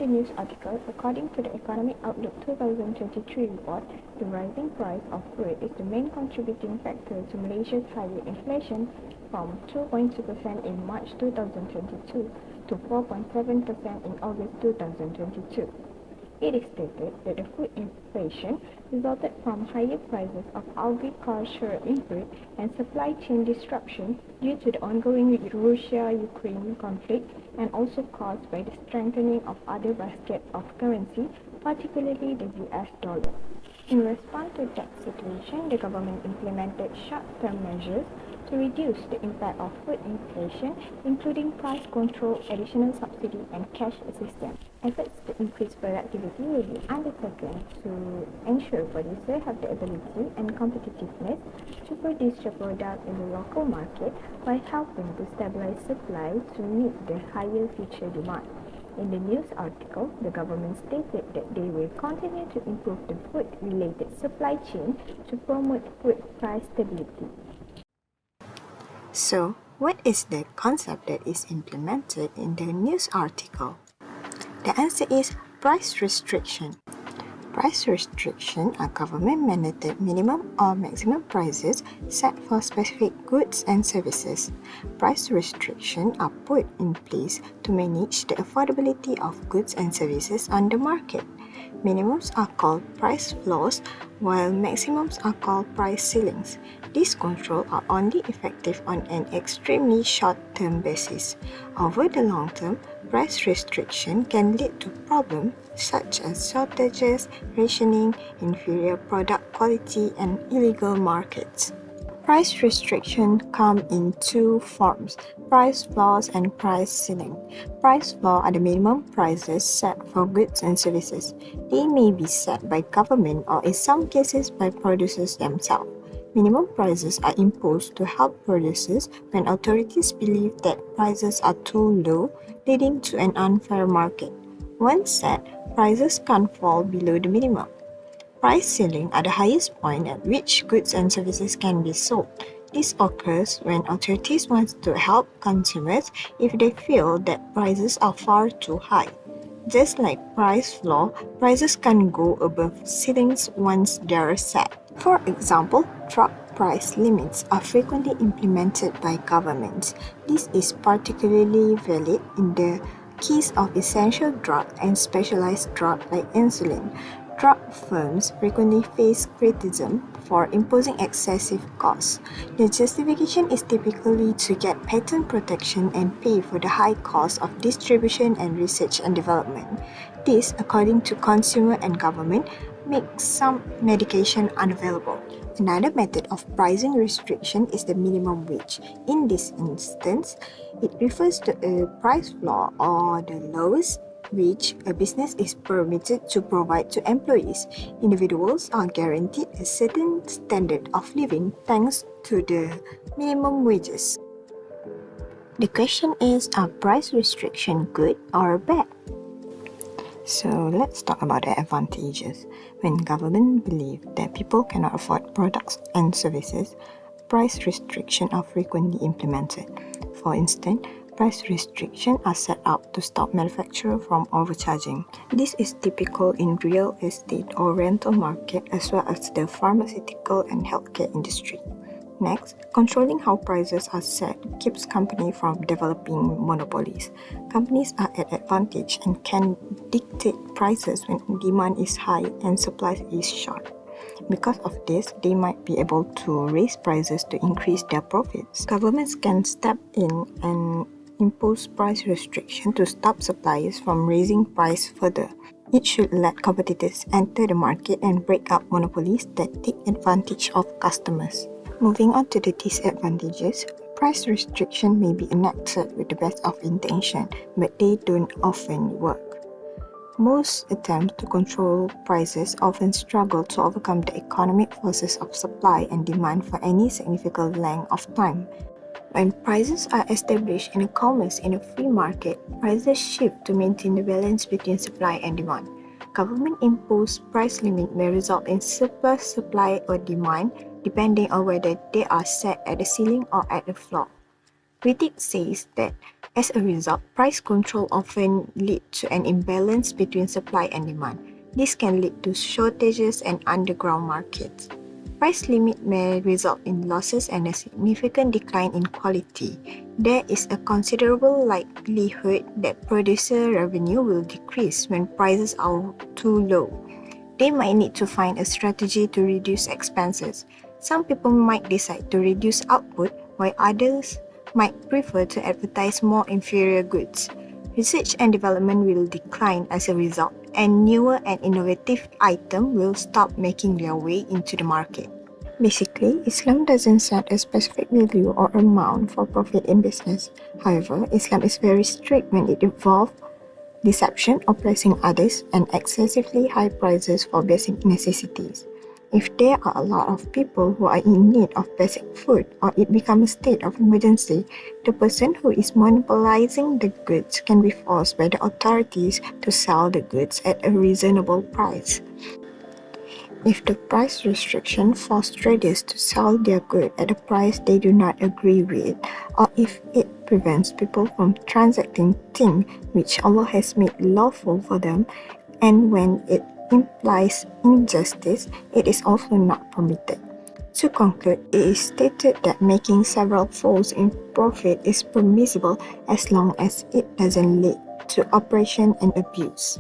the news article, according to the Economic Outlook 2023 report, the rising price of food is the main contributing factor to Malaysia's higher inflation from 2.2% in March 2022 to 4.7% in August 2022. It is stated that the food inflation resulted from higher prices of agricultural input and supply chain disruption due to the ongoing Russia-Ukraine conflict, and also caused by the strengthening of other baskets of currency, particularly the US dollar. In response to that situation, the government implemented short-term measures to reduce the impact of food inflation, including price control, additional subsidy, and cash assistance. Efforts to increase productivity will be undertaken to ensure producers have the ability and competitiveness to produce their product in the local market by helping to stabilize supply to meet the higher future demand. In the news article, the government stated that they will continue to improve the food-related supply chain to promote food price stability. So, what is the concept that is implemented in the news article? The answer is price restriction. Price restriction are government-mandated minimum or maximum prices set for specific goods and services. Price restrictions are put in place to manage the affordability of goods and services on the market. Minimums are called price floors, while maximums are called price ceilings. These controls are only effective on an extremely short-term basis. Over the long term, price restriction can lead to problems such as shortages, rationing, inferior product quality, and illegal markets. Price restriction come in two forms: price floors and price ceiling. Price floor are the minimum prices set for goods and services. They may be set by government or in some cases by producers themselves. Minimum prices are imposed to help producers when authorities believe that prices are too low, leading to an unfair market. Once set, prices can't fall below the minimum. Price ceiling are the highest point at which goods and services can be sold. This occurs when authorities want to help consumers if they feel that prices are far too high. Just like price floor, prices can go above ceilings once they are set. For example, drug price limits are frequently implemented by governments. This is particularly valid in the case of essential drugs and specialized drugs like insulin. Drug firms frequently face criticism for imposing excessive costs. The justification is typically to get patent protection and pay for the high cost of distribution and research and development. This, according to consumer and government, makes some medication unavailable. Another method of pricing restriction is the minimum wage. In this instance, it refers to a price floor or the lowest wage a business is permitted to provide to employees. Individuals are guaranteed a certain standard of living thanks to the minimum wages. The question is, are price restriction good or bad? So let's talk about the advantages. When government believe that people cannot afford products and services, price restrictions are frequently implemented. For instance, price restrictions are set up to stop manufacturers from overcharging. This is typical in real estate or rental market as well as the pharmaceutical and healthcare industry. Next, controlling how prices are set keeps companies from developing monopolies. Companies are at advantage and can dictate prices when demand is high and supply is short. Because of this, they might be able to raise prices to increase their profits. Governments can step in and impose price restrictions to stop suppliers from raising price further. It should let competitors enter the market and break up monopolies that take advantage of customers. Moving on to the disadvantages, price restriction may be enacted with the best of intention, but they don't often work. Most attempts to control prices often struggle to overcome the economic forces of supply and demand for any significant length of time. When prices are established in a commerce in a free market, prices shift to maintain the balance between supply and demand. Government-imposed price limit may result in surplus supply or demand, depending on whether they are set at the ceiling or at the floor. Critics say that as a result, price control often leads to an imbalance between supply and demand. This can lead to shortages and underground markets. Price limit may result in losses and a significant decline in quality. There is a considerable likelihood that producer revenue will decrease when prices are too low. They might need to find a strategy to reduce expenses. Some people might decide to reduce output, while others might prefer to advertise more inferior goods. Research and development will decline as a result, and newer and innovative items will stop making their way into the market. Basically, Islam doesn't set a specific value or amount for profit in business. However, Islam is very strict when it involves deception, oppressing others, and excessively high prices for basic necessities. If there are a lot of people who are in need of basic food or it becomes a state of emergency, the person who is monopolizing the goods can be forced by the authorities to sell the goods at a reasonable price. If the price restriction forces traders to sell their goods at a price they do not agree with, or if it prevents people from transacting things which Allah has made lawful for them, and when it implies injustice, it is also not permitted. To conclude, it is stated that making several folds in profit is permissible as long as it doesn't lead to oppression and abuse.